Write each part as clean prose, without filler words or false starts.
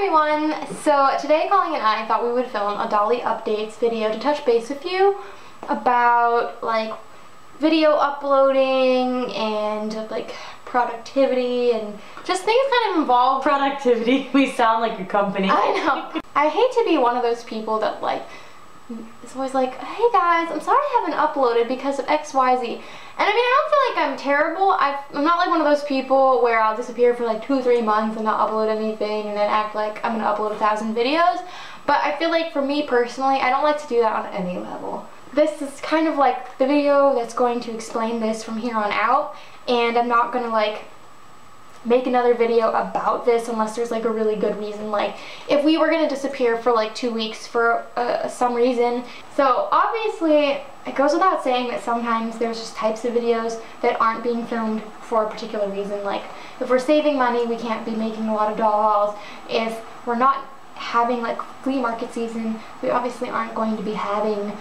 everyone! So today Colleen and I thought we would film a Dolly updates video to touch base with you about like video uploading and like productivity and just things kind of involved. Productivity? We sound like a company. I know. I hate to be one of those people that like is always like, hey guys, I'm sorry I haven't uploaded because of XYZ. And I mean, I don't feel like I'm terrible. I'm not like one of those people where I'll disappear for like 2-3 months and not upload anything and then act like I'm gonna upload 1,000 videos. But I feel like for me personally, I don't like to do that on any level. This is kind of like the video that's going to explain this from here on out, and I'm not gonna like make another video about this unless there's like a really good reason, like if we were gonna disappear for like 2 weeks for some reason. So obviously it goes without saying that sometimes there's just types of videos that aren't being filmed for a particular reason. Like if we're saving money, we can't be making a lot of doll hauls. If we're not having like flea market season, we obviously aren't going to be having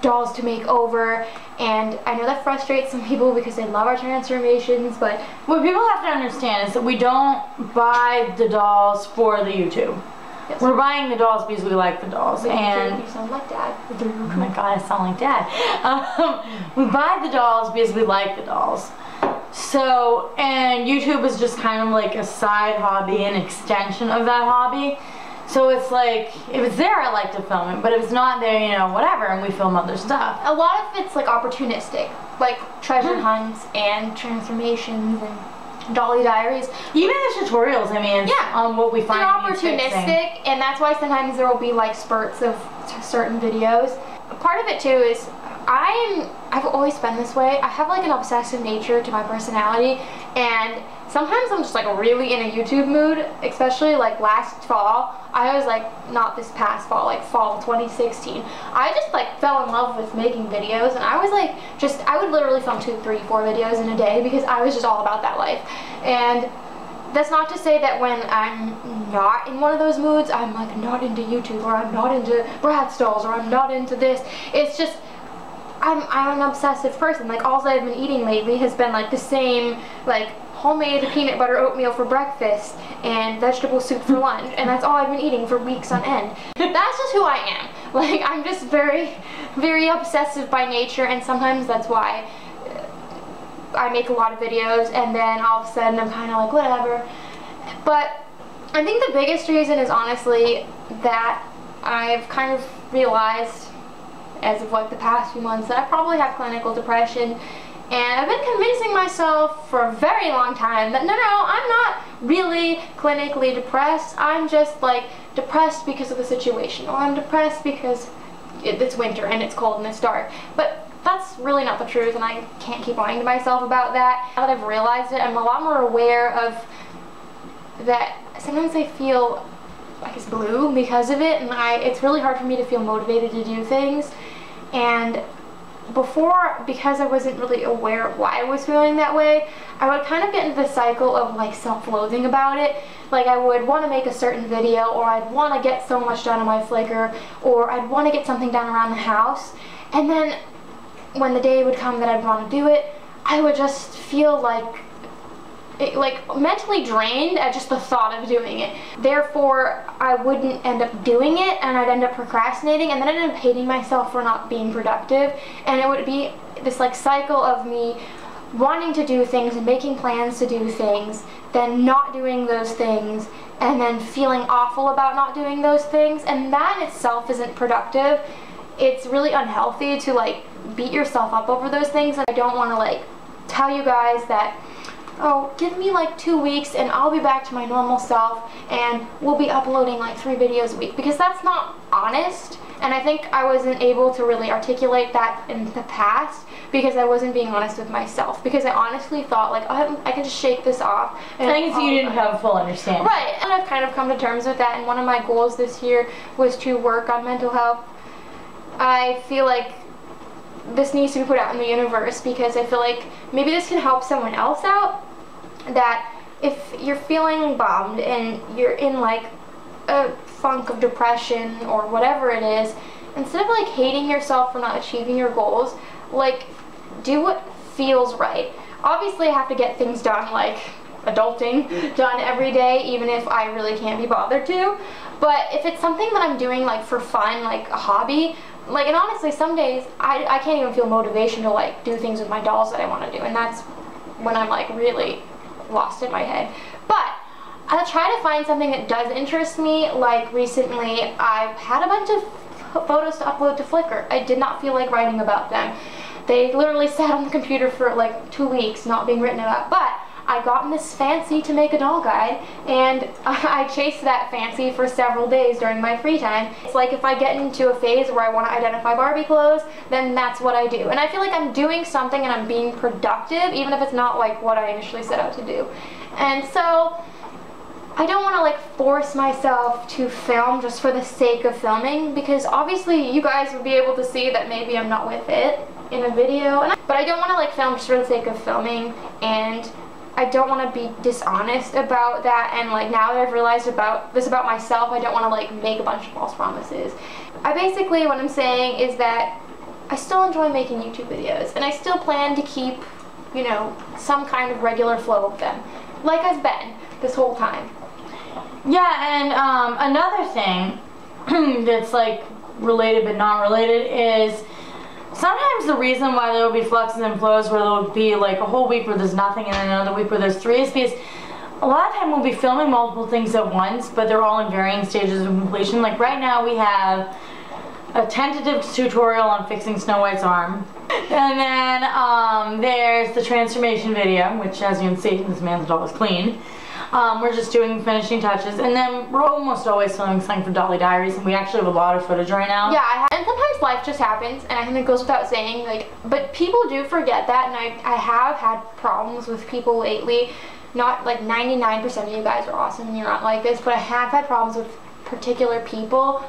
dolls to make over. And I know that frustrates some people because they love our transformations, but what people have to understand is that we don't buy the dolls for the YouTube. yes, We're buying the dolls because we like the dolls. And you sound like Dad. oh my god, I sound like Dad. We buy the dolls because we like the dolls. So, and YouTube is just kind of like a side hobby, an extension of that hobby. So it's like, if it's there, I like to film it, but if it's not there, you know, whatever, and we film other stuff. A lot of it's like opportunistic, like treasure hunts and transformations and Dolly diaries. Even the tutorials, I mean, yeah, on what we find. They're opportunistic, and that's why sometimes there will be like spurts of certain videos. Part of it too is I've always been this way. I have like an obsessive nature to my personality, and sometimes I'm just like really in a YouTube mood, especially like last fall. I was like, not this past fall, like fall 2016. I just like fell in love with making videos, and I was like, I would literally film 2, 3, 4 videos in a day because I was just all about that life. And that's not to say that when I'm not in one of those moods, I'm like not into YouTube, or I'm not into Bratz dolls, or I'm not into this. It's just, I'm an obsessive person. Like all I've been eating lately has been like the same like homemade peanut butter oatmeal for breakfast and vegetable soup for lunch, and that's all I've been eating for weeks on end. That's just who I am. Like I'm just very, very obsessive by nature, and sometimes that's why I make a lot of videos and then all of a sudden I'm kind of like whatever. But I think the biggest reason is honestly that I've kind of realized as of like the past few months that I probably have clinical depression. And I've been convincing myself for a very long time that no, I'm not really clinically depressed. I'm just like depressed because of the situation, or I'm depressed because it's winter and it's cold and it's dark. But that's really not the truth, and I can't keep lying to myself about that. Now that I've realized it, I'm a lot more aware of that. Sometimes I feel like it's blue because of it, and it's really hard for me to feel motivated to do things. And before, because I wasn't really aware of why I was feeling that way, I would kind of get into the cycle of like self-loathing about it. Like I would want to make a certain video, or I'd want to get so much done on my Flickr, or I'd want to get something done around the house, and then when the day would come that I'd want to do it, I would just feel like mentally drained at just the thought of doing it. Therefore, I wouldn't end up doing it, and I'd end up procrastinating, and then I'd end up hating myself for not being productive. And it would be this like cycle of me wanting to do things and making plans to do things, then not doing those things, and then feeling awful about not doing those things. And that in itself isn't productive. It's really unhealthy to like beat yourself up over those things. And I don't want to like tell you guys that, oh, give me like 2 weeks and I'll be back to my normal self and we'll be uploading like 3 videos a week, because that's not honest. And I think I wasn't able to really articulate that in the past because I wasn't being honest with myself, because I honestly thought like, oh, I can just shake this off. And I think you didn't have full understanding. Right, and I've kind of come to terms with that, and one of my goals this year was to work on mental health. I feel like this needs to be put out in the universe because I feel like maybe this can help someone else out. That if you're feeling bummed and you're in like a funk of depression or whatever it is, instead of like hating yourself for not achieving your goals, like do what feels right. Obviously I have to get things done like adulting done every day, even if I really can't be bothered to. But if it's something that I'm doing like for fun, like a hobby, like, and honestly some days I can't even feel motivation to like do things with my dolls that I want to do, and that's when I'm like really lost in my head. But I'll try to find something that does interest me. Like recently I've had a bunch of photos to upload to Flickr. I did not feel like writing about them. They literally sat on the computer for like 2 weeks not being written about, but I got in this fancy to make a doll guide, and I chased that fancy for several days during my free time. It's like if I get into a phase where I want to identify Barbie clothes, then that's what I do. And I feel like I'm doing something and I'm being productive, even if it's not like what I initially set out to do. And so I don't want to like force myself to film just for the sake of filming, because obviously you guys would be able to see that maybe I'm not with it in a video. But I don't want to like film just for the sake of filming, and I don't want to be dishonest about that. And like now that I've realized about myself, I don't want to like make a bunch of false promises. I basically, what I'm saying is that I still enjoy making YouTube videos, and I still plan to keep, you know, some kind of regular flow of them, like I've been this whole time. Yeah, and another thing that's like related but not related is sometimes the reason why there will be fluxes and flows where there will be like a whole week where there's nothing and then another week where there's 3 is because a lot of time we'll be filming multiple things at once, but they're all in varying stages of completion. Like right now we have a tentative tutorial on fixing Snow White's arm. And then there's the transformation video, which as you can see, this man's doll is clean. We're just doing finishing touches, and then we're almost always filming something for Dolly Diaries, and we actually have a lot of footage right now. Yeah, and sometimes life just happens, and I think it goes without saying, like, but people do forget that, and I have had problems with people lately. Not like 99% of you guys are awesome and you're not like this, but I have had problems with particular people.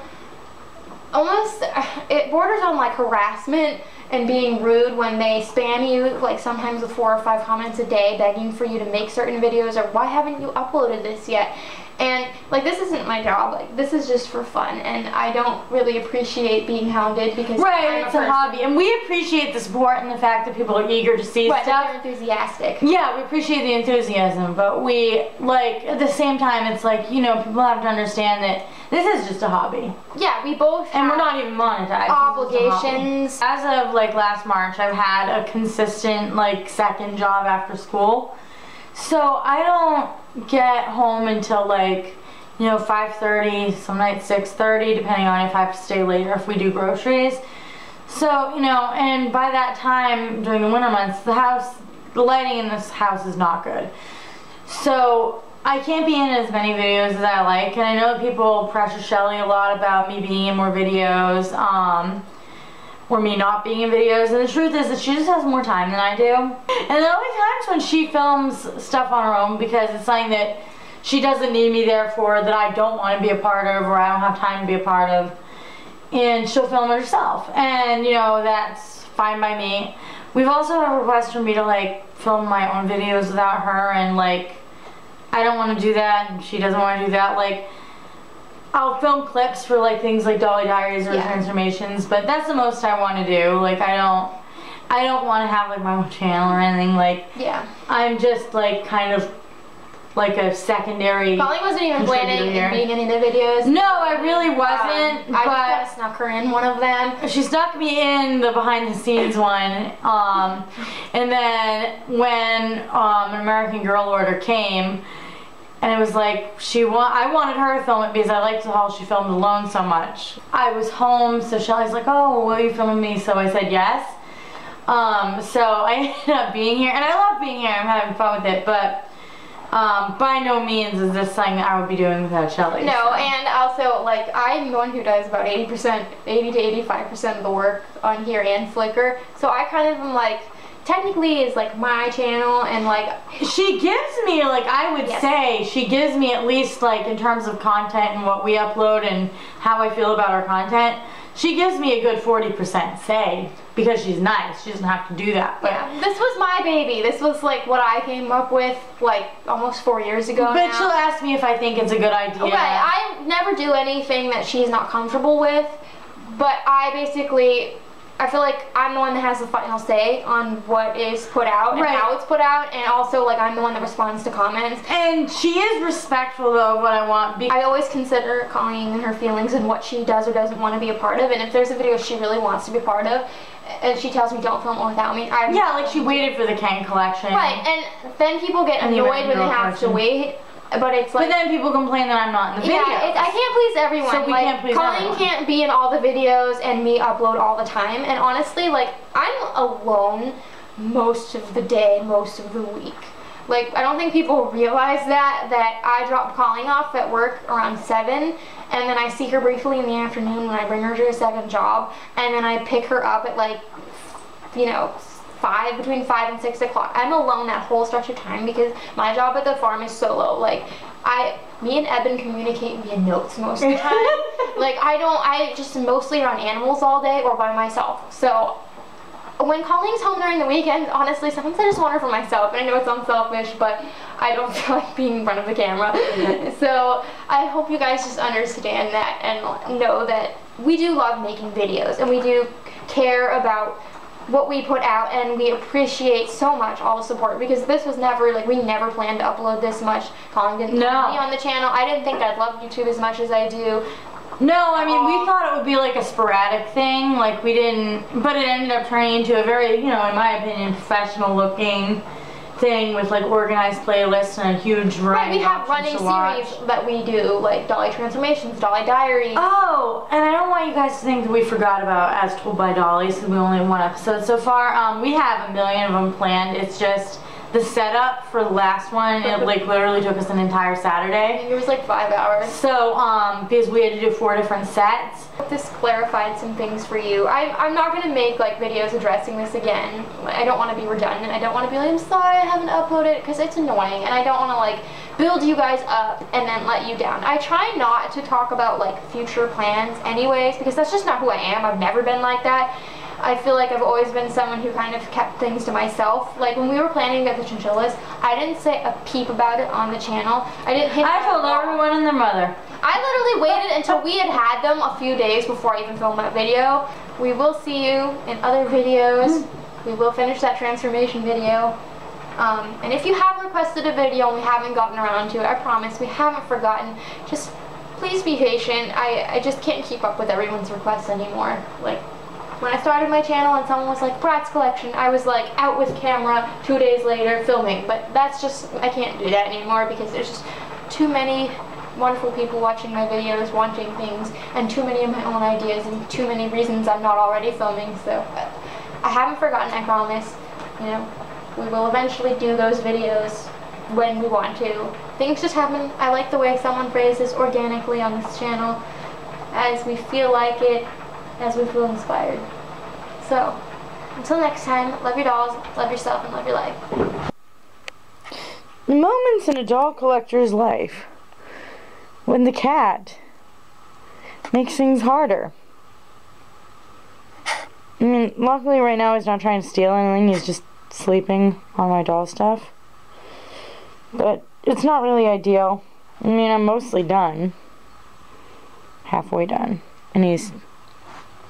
Almost, it borders on like harassment and being rude when they spam you, like sometimes with 4 or 5 comments a day begging for you to make certain videos, or why haven't you uploaded this yet? And like, this isn't my job, like this is just for fun, and I don't really appreciate being hounded because right, it's a hobby, and we appreciate the support and the fact that people are eager to see stuff. They're enthusiastic. Yeah, we appreciate the enthusiasm, but we, like, at the same time, it's like, you know, people have to understand that this is just a hobby. Yeah, we both have, and we're not even monetized. Obligations. As of like last March, I've had a consistent like second job after school. So I don't get home until like, you know, 5:30, some nights 6:30, depending on if I have to stay later if we do groceries. So, you know, and by that time during the winter months, the lighting in this house is not good. So I can't be in as many videos as I like, and I know that people pressure Shelly a lot about me being in more videos, or me not being in videos, and the truth is that she just has more time than I do. And there will be times when she films stuff on her own because it's something that she doesn't need me there for, that I don't want to be a part of, or I don't have time to be a part of, and she'll film it herself, and you know, that's fine by me. We've also had a request for me to like film my own videos without her, and like I don't want to do that, and she doesn't want to do that. Like, I'll film clips for like things like Dolly Diaries or transformations, but that's the most I want to do. Like, I don't want to have like my own channel or anything. Like, I'm just like kind of like a secondary. Polly wasn't even planning on being in any of the videos. No, I really wasn't. I just kind of snuck her in one of them. She snuck me in the behind the scenes one. And then when an American Girl order came, and it was like, I wanted her to film it because I liked how she filmed alone so much. I was home, so Shelly's like, oh, will you film me? So I said yes. So I ended up being here, and I love being here. I'm having fun with it, but by no means is this something that I would be doing without Shelly. No, and also, like, I'm the one who does about 80 to 85% of the work on here and Flickr, so I kind of am like, technically is like my channel, and like she gives me, like, I would say she gives me, at least like in terms of content and what we upload and how I feel about our content, she gives me a good 40% say, because she's nice. She doesn't have to do that. But yeah, this was my baby. This was like what I came up with like almost 4 years ago. But now she'll ask me if I think it's a good idea. Right, I never do anything that she's not comfortable with, but I I feel like I'm the one that has the final say on what is put out and how it's put out, and also like I'm the one that responds to comments. And she is respectful though of what I want. I always consider Colleen and her feelings and what she does or doesn't want to be a part of, and if there's a video she really wants to be a part of, and she tells me don't film it without me, yeah, like she waited for the Ken collection. Right, and then people get annoyed when they have to wait. But it's like, but then people complain that I'm not in the video. Yeah, I can't please everyone. So we can't please Colleen everyone. can't be in all the videos and me upload all the time. And honestly, like, I'm alone most of the day, most of the week. Like, I don't think people realize that I drop Colleen off at work around 7, and then I see her briefly in the afternoon when I bring her to a second job, and then I pick her up at like, you know, between 5 and 6 o'clock. I'm alone that whole stretch of time because my job at the farm is solo. Like, me and Eben communicate via notes most of the time. Like, I just mostly around animals all day or by myself. So, when Colleen's home during the weekends, honestly, sometimes I just want her for myself. And I know it's unselfish, but I don't feel like being in front of the camera. So, I hope you guys just understand that and know that we do love making videos and we do care about what we put out, and we appreciate so much all the support because this was never, like, we never planned to upload this much. Colleen didn't tell me on the channel. I didn't think I'd love YouTube as much as I do. No, I mean, we thought it would be like a sporadic thing, like we didn't, but it ended up turning into a very, you know, in my opinion, professional looking thing with like organized playlists and a huge variety. We have running series that we do, like Dolly Transformations, Dolly Diaries. Oh, and I don't want you guys to think that we forgot about As Told by Dolly, since we only have one episode so far. We have a million of them planned. It's just the setup for the last one, it like literally took us an entire Saturday. It was like 5 hours. So, because we had to do 4 different sets. This clarified some things for you. I'm not going to make like videos addressing this again. I don't want to be redundant. I don't want to be like, I'm sorry I haven't uploaded, because it's annoying, and I don't want to like build you guys up and then let you down. I try not to talk about like future plans anyways, because that's just not who I am. I've never been like that. I feel like I've always been someone who kind of kept things to myself. Like when we were planning to get the chinchillas, I didn't say a peep about it on the channel. I told everyone and their mother. I literally waited until we had them a few days before I even filmed that video. We will see you in other videos. We will finish that transformation video. And if you have requested a video and we haven't gotten around to it, I promise we haven't forgotten. Just please be patient. I just can't keep up with everyone's requests anymore. Like, when I started my channel and someone was like, Bratz collection, I was like out with camera 2 days later filming. But that's just, I can't do that anymore because there's just too many wonderful people watching my videos, wanting things, and too many of my own ideas and too many reasons I'm not already filming. So I haven't forgotten, I promise. You know, we will eventually do those videos when we want to. Things just happen. I like the way someone phrases organically on this channel, as we feel like it, as we feel inspired. So, until next time, love your dolls, love yourself, and love your life. Moments in a doll collector's life when the cat makes things harder. I mean, luckily right now he's not trying to steal anything, he's just sleeping on my doll stuff. But it's not really ideal. I mean, I'm mostly done. Halfway done. And he's